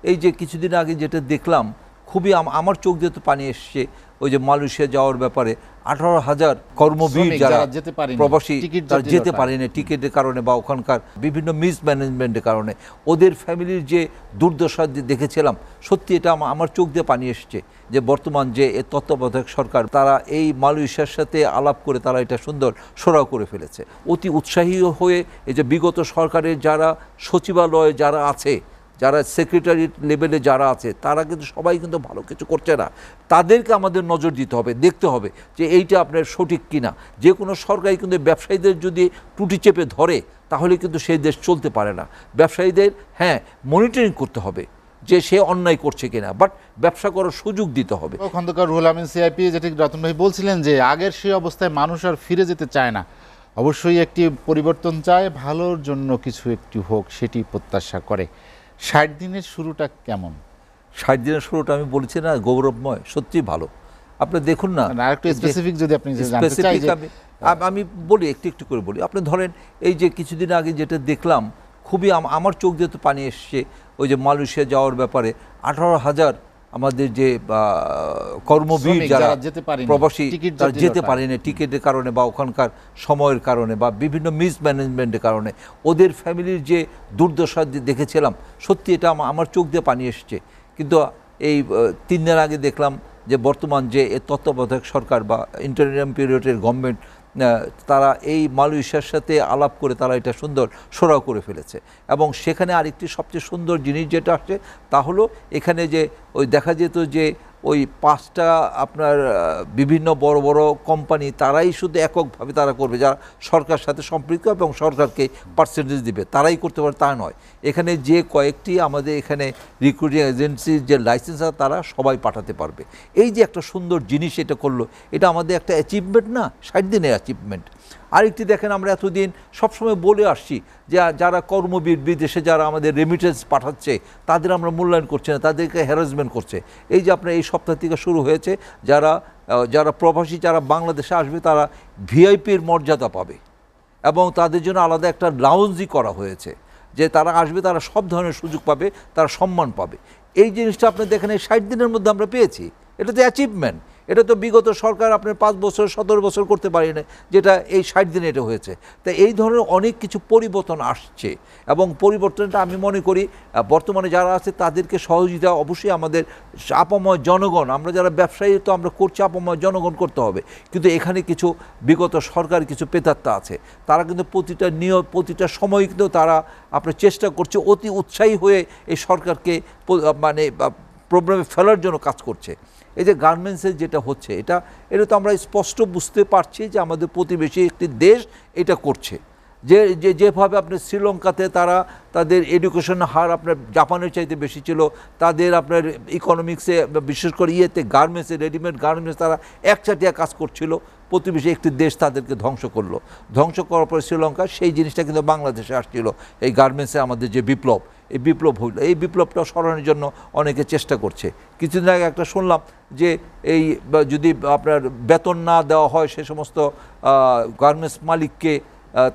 এই যে কিছুদিন আগে যেটা দেখলাম খুবই আমার চোখ দিয়ে তো পানি এসছে, ওই যে মালয়েশিয়া যাওয়ার ব্যাপারে 18,000 কর্মবীর যারা প্রবাসী তারা যেতে পারেনি টিকিটের কারণে বা ওখানকার বিভিন্ন মিসম্যানেজমেন্টের কারণে, ওদের ফ্যামিলির যে দুর্দশা দেখেছিলাম, সত্যি এটা আমার চোখ দিয়ে পানি এসছে যে বর্তমান যে তত্ত্বাবধায়ক সরকার তারা এই মালয়েশিয়ার সাথে আলাপ করে তারা এটা সুন্দর সোরাও করে ফেলেছে। অতি উৎসাহী হয়ে এই যে বিগত সরকারের যারা সচিবালয়ে যারা আছে, যারা সেক্রেটারি লেভেলে যারা আছে, তারা কিন্তু সবাই কিন্তু ভালো কিছু করছে না। তাদেরকে আমাদের নজর দিতে হবে, দেখতে হবে যে এইটা আপনার সঠিক কিনা। যে কোনো সরকারি কিন্তু ব্যবসায়ীদের যদি টুটি চেপে ধরে তাহলে কিন্তু সেই দেশ চলতে পারে না। ব্যবসায়ীদের মনিটরিং করতে হবে যে সে অন্যায় করছে কিনা, বাট ব্যবসা করার সুযোগ দিতে হবে। খন্দকার রুহুল আমিন সিআইপি যেটি রতন ভাই বলছিলেন যে আগের সেই অবস্থায় মানুষ আর ফিরে যেতে চায় না, অবশ্যই একটি পরিবর্তন চায়, ভালোর জন্য কিছু একটি হোক সেটি প্রত্যাশা করে। 60 দিনের শুরুটা কেমন? 60 দিনের শুরুটা আমি বলেছি না গৌরবময়, সত্যিই ভালো। আপনি দেখুন না, আরেকটু স্পেসিফিক যদি আপনি জানতে চাই। আমি বলি একটু একটু করে বলি। আপনি ধরেন এই যে কিছুদিন আগে যেটা দেখলাম খুবই আমার চোখ দিয়ে তো পানি এসছে, ওই যে মালয়েশিয়া যাওয়ার ব্যাপারে 18,000 আমাদের যে কর্মবীর যারা প্রবাসী তারা যেতে পারেনি টিকিটের কারণে বা ওখানকার সময়ের কারণে বা বিভিন্ন মিসম্যানেজমেন্টের কারণে, ওদের ফ্যামিলির যে দুর্দশা দেখেছিলাম, সত্যি এটা আমার চোখ দিয়ে পানি এসছে। কিন্তু এই 3 দিন আগে দেখলাম যে বর্তমান যে তত্ত্বাবধায়ক সরকার বা ইন্টারিম পিরিয়ডের গভর্নমেন্ট তারা এই মালয়েশিয়ার সাথে আলাপ করে তারা এটা সুন্দর সোরাও করে ফেলেছে। এবং সেখানে আরেকটি সবচেয়ে সুন্দর জিনিস যেটা আসছে তা হলো এখানে যে ওই দেখা যেত যে ওই 5টা আপনার বিভিন্ন বড় বড় কোম্পানি তারাই শুধু এককভাবে তারা করবে, যারা সরকার সাথে সম্পৃক্ত এবং সরকারকে পার্সেন্টেজ দিবে তারাই করতে পারে তা নয়। এখানে যে কয়েকটি আমাদের এখানে রিক্রুটিং এজেন্সির যে লাইসেন্স আছে তারা সবাই পাঠাতে পারবে। এই যে একটা সুন্দর জিনিস এটা করলো, এটা আমাদের একটা অ্যাচিভমেন্ট না, 60 দিনের অ্যাচিভমেন্ট। আরেকটি দেখেন, আমরা এতদিন সবসময় বলে আসছি যে যারা কর্মবীর বিদেশে যারা আমাদের রেমিটেন্স পাঠাচ্ছে তাদের আমরা মূল্যায়ন করছি না, তাদেরকে হ্যারাসমেন্ট করছে। এই যে আপনার এই সপ্তাহ থেকে শুরু হয়েছে, যারা প্রবাসী যারা বাংলাদেশে আসবে তারা ভিআইপির মর্যাদা পাবে এবং তাদের জন্য আলাদা একটা লাউঞ্জই করা হয়েছে যে তারা আসবে, তারা সব ধরনের সুযোগ পাবে, তারা সম্মান পাবে। এই জিনিসটা আপনি দেখেন এই 60 দিনের মধ্যে আমরা পেয়েছি। এটা তো অ্যাচিভমেন্ট, এটা তো বিগত সরকার আপনার 5 বছর 17 বছর করতে পারি না, যেটা এই 60 দিনে এটা হয়েছে। তাই এই ধরনের অনেক কিছু পরিবর্তন আসছে এবং পরিবর্তনটা আমি মনে করি বর্তমানে যারা আছে তাদেরকে সহযোগিতা অবশ্যই আমাদের আপাময় জনগণ, আমরা যারা ব্যবসায়ী তো আমরা করছি, আপাময় জনগণ করতে হবে। কিন্তু এখানে কিছু বিগত সরকার কিছু প্রেতাত্মা আছে, তারা কিন্তু প্রতিটা সময় কিন্তু তারা আপনার চেষ্টা করছে অতি উৎসাহী হয়ে এই সরকারকে প্রবলেমে ফেলার জন্য কাজ করছে। এই যে গার্মেন্টসের যেটা হচ্ছে এটা তো আমরা স্পষ্ট বুঝতে পারছি যে আমাদের প্রতিবেশী একটি দেশ এটা করছে। যেভাবে আপনার শ্রীলঙ্কাতে তাদের এডুকেশন হার আপনার জাপানের চাইতে বেশি ছিল, তাদের আপনার ইকোনমিক্সে বিশেষ করে গার্মেন্টসে রেডিমেড গার্মেন্টস তারা একচাটিয়া কাজ করছিল, প্রতিবেশী একটি দেশ তাদেরকে ধ্বংস করলো। ধ্বংস করার পরে শ্রীলঙ্কা সেই জিনিসটা কিন্তু বাংলাদেশে আসছিল, এই গার্মেন্টসে আমাদের যে বিপ্লব, এই বিপ্লব হইল, এই বিপ্লবটা সরানোর জন্য অনেকে চেষ্টা করছে। কিছুদিন আগে একটা শুনলাম যে এই যদি আপনার বেতন না দেওয়া হয় সে সমস্ত গার্মেন্টস মালিককে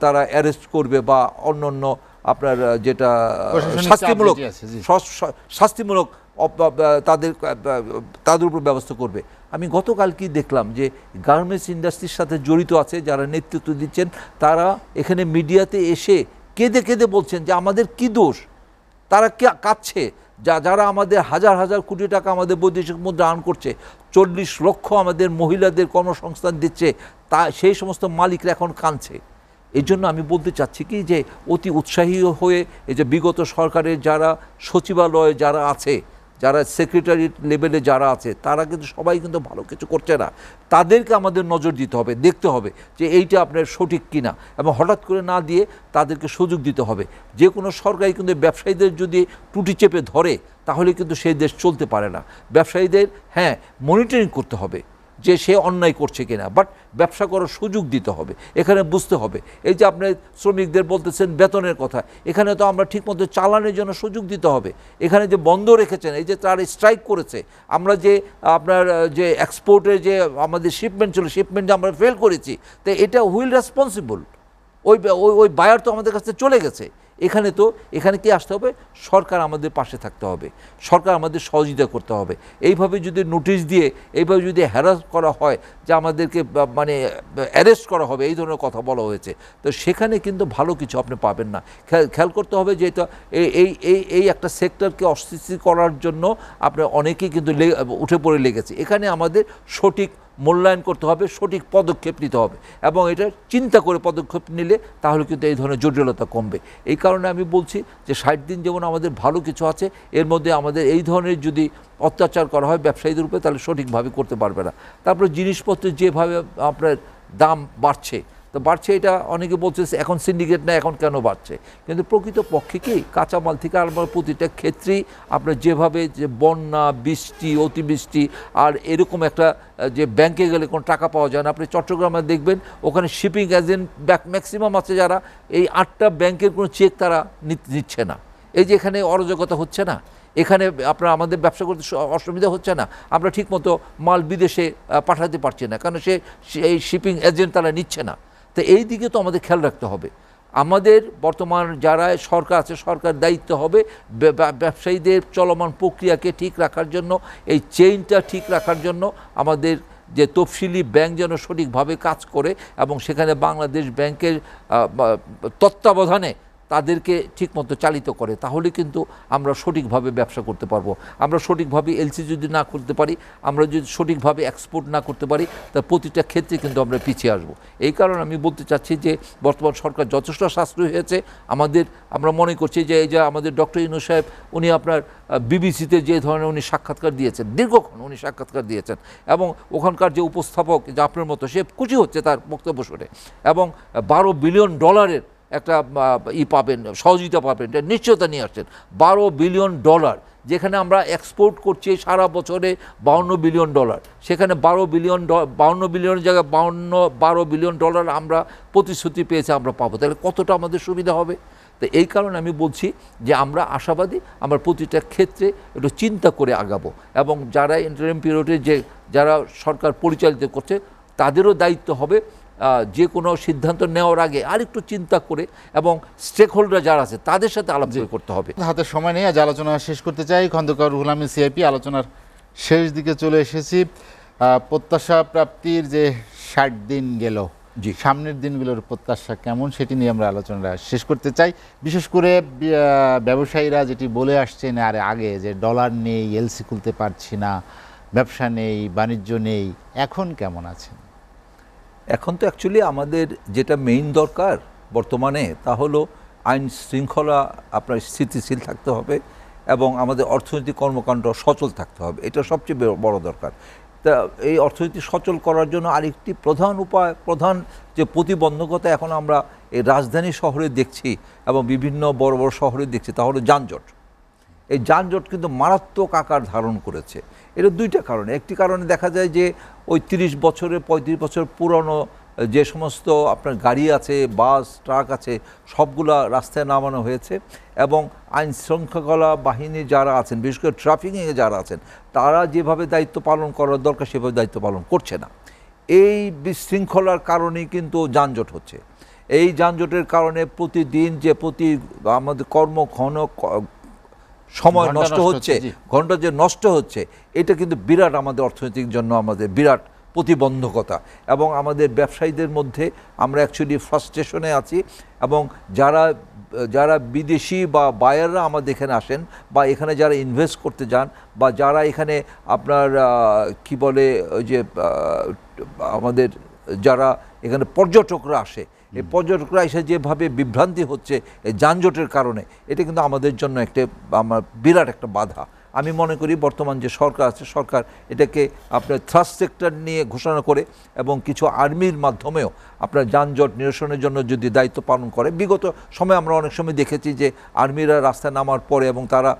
তারা অ্যারেস্ট করবে বা অন্য আপনার যেটা শাস্তিমূলক তাদের উপর ব্যবস্থা করবে। আমি গতকাল কি দেখলাম যে গার্মেন্টস ইন্ডাস্ট্রির সাথে জড়িত আছে যারা নেতৃত্ব দিচ্ছেন, তারা এখানে মিডিয়াতে এসে কেঁদে কেঁদে বলছেন যে আমাদের কি দোষ, তারা কাঁদছে যারা আমাদের হাজার হাজার কোটি টাকা আমাদের বৈদেশিক মুদ্রা আর্ন করছে, 40 লক্ষ আমাদের মহিলাদের কর্মসংস্থান দিচ্ছে, তা সেই সমস্ত মালিকরা এখন কাঁদছে। এই জন্য আমি বলতে চাচ্ছি কি যে অতি উৎসাহী হয়ে এই যে বিগত সরকারের যারা সচিবালয়ে যারা আছে, যারা সেক্রেটারি লেভেলে যারা আছে, তারা কিন্তু সবাই কিন্তু ভালো কিছু করছে না। তাদেরকে আমাদের নজর দিতে হবে, দেখতে হবে যে এইটা আপনার সঠিক কিনা এবং হঠাৎ করে না দিয়ে তাদেরকে সুযোগ দিতে হবে। যে কোনো সরকারি কিন্তু ব্যবসায়ীদের যদি টুটি চেপে ধরে তাহলে কিন্তু সেই দেশ চলতে পারে না। ব্যবসায়ীদের মনিটরিং করতে হবে যে সে অন্যায় করছে কিনা, বাট ব্যবসা করার সুযোগ দিতে হবে। এখানে বুঝতে হবে এই যে আপনি শ্রমিকদের বলতেছেন বেতনের কথা, এখানে তো আমরা ঠিকমতো চালানোর জন্য সুযোগ দিতে হবে। এখানে যে বন্ধ রেখেছেন, এই যে তারা স্ট্রাইক করেছে, আমরা যে আপনার যে এক্সপোর্টের যে আমাদের শিপমেন্ট ছিল, শিপমেন্ট আমরা ফেল করেছি, তো এটা হুইল রেসপন্সিবল। ওই বায়ার তো আমাদের কাছে চলে গেছে। এখানে কি আসতে হবে, সরকার আমাদের পাশে থাকতে হবে, সরকার আমাদের সহযোগিতা করতে হবে। এইভাবে যদি নোটিশ দিয়ে এইভাবে যদি হ্যারাস করা হয় যে আমাদেরকে মানে অ্যারেস্ট করা হবে, এই ধরনের কথা বলা হয়েছে, তো সেখানে কিন্তু ভালো কিছু আপনি পাবেন না। খেয়াল করতে হবে যে এটা এই একটা সেক্টরকে অস্থিতিশীল করার জন্য আপনার অনেকেই কিন্তু উঠে পড়ে লেগেছে। এখানে আমাদের সঠিক মূল্যায়ন করতে হবে, সঠিক পদক্ষেপ নিতে হবে, এবং এটা চিন্তা করে পদক্ষেপ নিলে তাহলে কিন্তু এই ধরনের জটিলতা কমবে। এই কারণে আমি বলছি যে 60 দিন যেমন আমাদের ভালো কিছু আছে, এর মধ্যে আমাদের এই ধরনের যদি অত্যাচার করা হয় ব্যবসায়ীদের উপরে, তাহলে সঠিকভাবে করতে পারবে না। তারপরে জিনিসপত্রের যেভাবে আপনার দাম বাড়ছে, তো বাড়ছে, এটা অনেকে বলতেছে এখন সিন্ডিকেট না, এখন কেন বাড়ছে, কিন্তু প্রকৃত পক্ষে কি কাঁচামাল থেকে আরম্ভ প্রতিটা ক্ষেত্রেই আপনার যেভাবে যে বন্যা, বৃষ্টি, অতিবৃষ্টি, আর এরকম একটা যে ব্যাংকে গেলে কোনো টাকা পাওয়া যায় না। আপনি চট্টগ্রামে দেখবেন ওখানে শিপিং এজেন্ট ম্যাক্সিমাম আছে যারা এই 8টা ব্যাংকের কোনো চেক তারা নিচ্ছে না। এই যে এখানে অরাজকতা হচ্ছে না, এখানে আপনার আমাদের ব্যবসা করতে অসুবিধা হচ্ছে না, আমরা ঠিকমতো মাল বিদেশে পাঠাতে পারছি না, কারণ এই শিপিং এজেন্ট তারা নিচ্ছে না। তো এই দিকে তো আমাদের খেয়াল রাখতে হবে। আমাদের বর্তমান যারা সরকার আছে, সরকার দায়িত্ব হবে ব্যবসায়ীদের চলমান প্রক্রিয়াকে ঠিক রাখার জন্য, এই চেইনটা ঠিক রাখার জন্য আমাদের যে তফসিলি ব্যাংক যেন সঠিকভাবে কাজ করে, এবং সেখানে বাংলাদেশ ব্যাংকের তত্ত্বাবধানে তাদেরকে ঠিকমতো চালিত করে, তাহলে কিন্তু আমরা সঠিকভাবে ব্যবসা করতে পারবো। আমরা সঠিকভাবে এলসি যদি না করতে পারি, আমরা যদি সঠিকভাবে এক্সপোর্ট না করতে পারি, তা প্রতিটা ক্ষেত্রে কিন্তু আমরা পিছিয়ে আসব। এই কারণে আমি বলতে চাচ্ছি যে বর্তমান সরকার যথেষ্ট সাশ্রয়ী হয়েছে। আমরা মনে করছি যে এই যে আমাদের ডক্টর ইউনূস সাহেব, উনি আপনার বিবিসিতে যে ধরনের উনি সাক্ষাৎকার দিয়েছেন, দীর্ঘক্ষণ উনি সাক্ষাৎকার দিয়েছেন, এবং ওখানকার যে উপস্থাপক যে আপনার মতো, সে খুশি হচ্ছে তার বক্তব্য শুনে, এবং $12 বিলিয়ন একটা পাবেন, সহযোগিতা পাবেন, এটা নিশ্চয়তা নিয়ে আসছেন। $12 বিলিয়ন, যেখানে আমরা এক্সপোর্ট করছি সারা বছরে $52 বিলিয়ন, সেখানে $12 বিলিয়নের জায়গায় $12 বিলিয়ন আমরা প্রতিশ্রুতি পেয়েছে আমরা পাবো, তাহলে কতটা আমাদের সুবিধা হবে। তো এই কারণে আমি বলছি যে আমরা আশাবাদী, আমরা প্রতিটা ক্ষেত্রে একটু চিন্তা করে আগাবো, এবং যারা ইন্টারিম পিরিয়ডে যারা সরকার পরিচালিত করছে, তাদেরও দায়িত্ব হবে যে কোনো সিদ্ধান্ত নেওয়ার আগে আরেকটু চিন্তা করে, এবং স্টেক হোল্ডার যারা আছে তাদের সাথে আলোচনা করতে হবে। হাতে সময় নেই, আজ আলোচনা শেষ করতে চাই। খন্দকার রুহুল আমিন সিআইপি, আলোচনার শেষ দিকে চলে এসেছি। প্রত্যাশা প্রাপ্তির যে 60 দিন গেল, সামনের দিনগুলোর প্রত্যাশা কেমন, সেটি নিয়ে আমরা আলোচনা শেষ করতে চাই। বিশেষ করে ব্যবসায়ীরা যেটি বলে আসছেন আর আগে, যে ডলার নেই, এলসি খুলতে পারছি না, ব্যবসা নেই, বাণিজ্য নেই, এখন কেমন আছেন? এখন তো অ্যাকচুয়ালি আমাদের যেটা মেইন দরকার বর্তমানে, তা হলো আইন শৃঙ্খলা আপনার স্থিতিশীল থাকতে হবে, এবং আমাদের অর্থনৈতিক কর্মকাণ্ড সচল থাকতে হবে, এটা সবচেয়ে বড় দরকার। তা এই অর্থনীতি সচল করার জন্য আরেকটি প্রধান যে প্রতিবন্ধকতা এখন আমরা এই রাজধানী শহরে দেখছি এবং বিভিন্ন বড় বড় শহরে দেখছি, তা হলো যানজট। এই যানজট কিন্তু মারাত্মক আকার ধারণ করেছে। এটা দুইটা কারণে। একটি কারণে দেখা যায় যে ওই 30 বছরের 35 বছর পুরনো যে সমস্ত আপনার গাড়ি আছে, বাস, ট্রাক আছে, সবগুলা রাস্তায় নামানো হয়েছে, এবং আইন শৃঙ্খলা বাহিনী যারা আছেন, বিশেষ করে ট্রাফিকিংয়ে যারা আছেন, তারা যেভাবে দায়িত্ব পালন করার দরকার সেভাবে দায়িত্ব পালন করছে না। এই বিশৃঙ্খলার কারণেই কিন্তু যানজট হচ্ছে। এই যানজটের কারণে প্রতিদিন যে আমাদের সময় নষ্ট হচ্ছে, ঘন্টা যে নষ্ট হচ্ছে, এটা কিন্তু বিরাট আমাদের অর্থনৈতিক জন্য আমাদের বিরাট প্রতিবন্ধকতা। এবং আমাদের ব্যবসায়ীদের মধ্যে আমরা অ্যাকচুয়ালি ফ্রাস্ট্রেশনে আছি, এবং যারা বিদেশি বা বায়াররা আমাদের এখানে আসেন, বা এখানে যারা ইনভেস্ট করতে যান, বা যারা এখানে আপনার কি বলে ওই যে আমাদের যারা এখানে পর্যটকরা আসে, এই পর্যটকরা এসে যেভাবে বিভ্রান্তি হচ্ছে এই যানজটের কারণে, এটা কিন্তু আমাদের জন্য বিরাট একটা বাধা। আমি মনে করি বর্তমান যে সরকার আছে, সরকার এটাকে আপনার থ্রাস্ট সেক্টর নিয়ে ঘোষণা করে, এবং কিছু আর্মির মাধ্যমেও আপনার যানজট নিরসনের জন্য যদি দায়িত্ব পালন করে। বিগত সময়ে আমরা অনেক সময় দেখেছি যে আর্মিরা রাস্তায় নামার পরে এবং তারা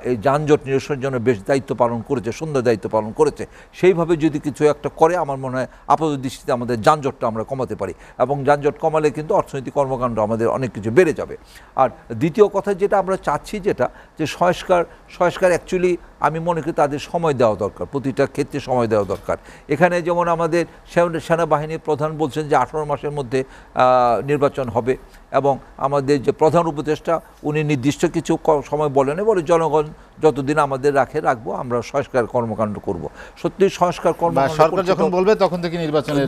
এই যানজট নিরসনের জন্য বেশ দায়িত্ব পালন করেছে, সুন্দর দায়িত্ব পালন করেছে। সেইভাবে যদি কিছু একটা করে, আমার মনে হয় আপাত দৃষ্টিতে আমাদের যানজটটা আমরা কমাতে পারি, এবং যানজট কমালে কিন্তু অর্থনৈতিক কর্মকাণ্ড আমাদের অনেক কিছু বেড়ে যাবে। আর দ্বিতীয় কথা যেটা আমরা চাচ্ছি, যেটা যে সংস্কার অ্যাকচুয়ালি আমি মনে করি তাদের সময় দেওয়া দরকার, প্রতিটা ক্ষেত্রে সময় দেওয়া দরকার। এখানে যেমন আমাদের সেনাবাহিনীর প্রধান বলছেন যে 18 মাসের মধ্যে নির্বাচন হবে, এবং আমাদের যে প্রধান উপদেষ্টা উনি নির্দিষ্ট কিছু সময় বলেন, বলে জনগণ যতদিন আমাদের রাখবো, আমরা সংস্কার কর্মকাণ্ড করব। সত্যি সংস্কার কর্মকাণ্ড সরকার যখন বলবে তখন থেকে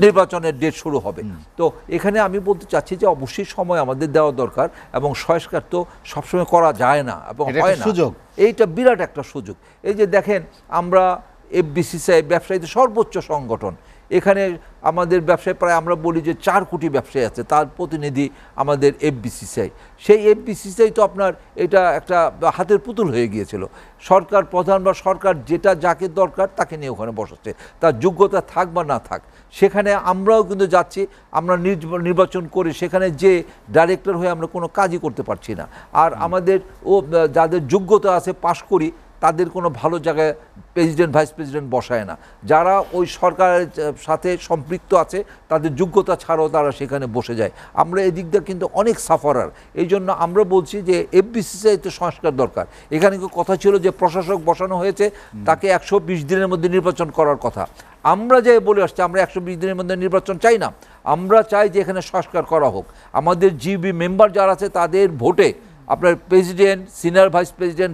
নির্বাচনের ডেট শুরু হবে। তো এখানে আমি বলতে চাচ্ছি যে অবশ্যই সময় আমাদের দেওয়া দরকার, এবং সংস্কার তো সবসময় করা যায় না এবং হয় না, এইটা বিরাট একটা সুযোগ। এই যে দেখেন আমরা এফবিসিসিআই ব্যবসায়ীদের সর্বোচ্চ সংগঠন, এখানে আমাদের ব্যবসায় প্রায় আমরা বলি যে 4 কোটি ব্যবসায়ী আছে, তার প্রতিনিধি আমাদের এফবিসিসিআই। সেই এফবিসিসিআই তো আপনার এটা একটা হাতের পুতুল হয়ে গিয়েছিল। সরকার প্রধান বা সরকার যেটা যাকে দরকার তাকে নিয়ে ওখানে বসাচ্ছে, তার যোগ্যতা থাক বা না থাক। সেখানে আমরাও কিন্তু যাচ্ছি, আমরা নির্বাচন করে সেখানে যে ডাইরেক্টর হয়ে আমরা কোনো কাজই করতে পারছি না। আর আমাদের যাদের যোগ্যতা আছে পাশ করি, তাদের কোনো ভালো জায়গায় প্রেসিডেন্ট ভাইস প্রেসিডেন্ট বসায় না। যারা ওই সরকারের সাথে সম্পৃক্ত আছে তাদের যোগ্যতা ছাড়াও তারা সেখানে বসে যায়। আমরা এদিক দিয়ে কিন্তু অনেক সাফারার। এই জন্য আমরা বলছি যে এফবিসিসিআইতে সংস্কার দরকার। এখানে কথা ছিল যে প্রশাসক বসানো হয়েছে, তাকে 120 দিনের মধ্যে নির্বাচন করার কথা। আমরা যে বলে আসছি আমরা 120 দিনের মধ্যে নির্বাচন চাই না, আমরা চাই যে এখানে সংস্কার করা হোক। আমাদের জিবি মেম্বার যারা আছে তাদের ভোটে আপনার প্রেসিডেন্ট, সিনিয়র ভাইস প্রেসিডেন্ট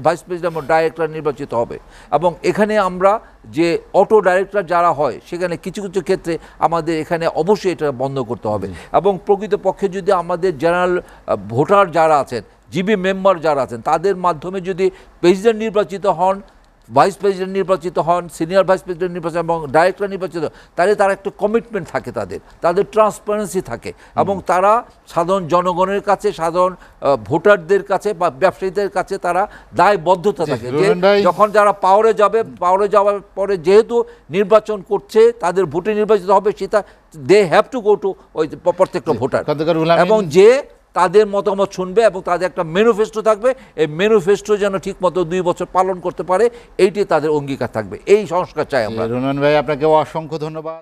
এবং ডাইরেক্টর নির্বাচিত হবে। এবং এখানে আমরা যে অটো ডাইরেক্টর যারা হয় সেখানে কিছু কিছু ক্ষেত্রে আমাদের এখানে অবশ্যই এটা বন্ধ করতে হবে। এবং প্রকৃতপক্ষে যদি আমাদের জেনারেল ভোটার যারা আছেন, জিবি মেম্বার যারা আছেন, তাদের মাধ্যমে যদি প্রেসিডেন্ট নির্বাচিত হন, ভাইস প্রেসিডেন্ট নির্বাচিত হন, সিনিয়র ভাইস প্রেসিডেন্ট নির্বাচিত এবং ডাইরেক্টর নির্বাচিত, তাহলে তার একটা কমিটমেন্ট থাকে, তাদের ট্রান্সপারেন্সি থাকে, এবং তারা সাধারণ জনগণের কাছে, সাধারণ ভোটারদের কাছে বা ব্যবসায়ীদের কাছে তারা দায়বদ্ধতা থাকে যে যখন যারা পাওয়ারে যাওয়ার পরে যেহেতু নির্বাচন করছে, তাদের ভোটে নির্বাচিত হবে, সেটা they have to go to ওই প্রত্যেকটা ভোটার, এবং যে তাদের মতামত শুনবে এবং তাদের একটা ম্যানিফেস্টো থাকবে। এই ম্যানিফেস্টো যেন ঠিক মতো 2 বছর পালন করতে পারে, এইটি তাদের অঙ্গীকার থাকবে। এই সংস্কার চাই আমরা। রুনন ভাই, আপনাকে অসংখ্য ধন্যবাদ।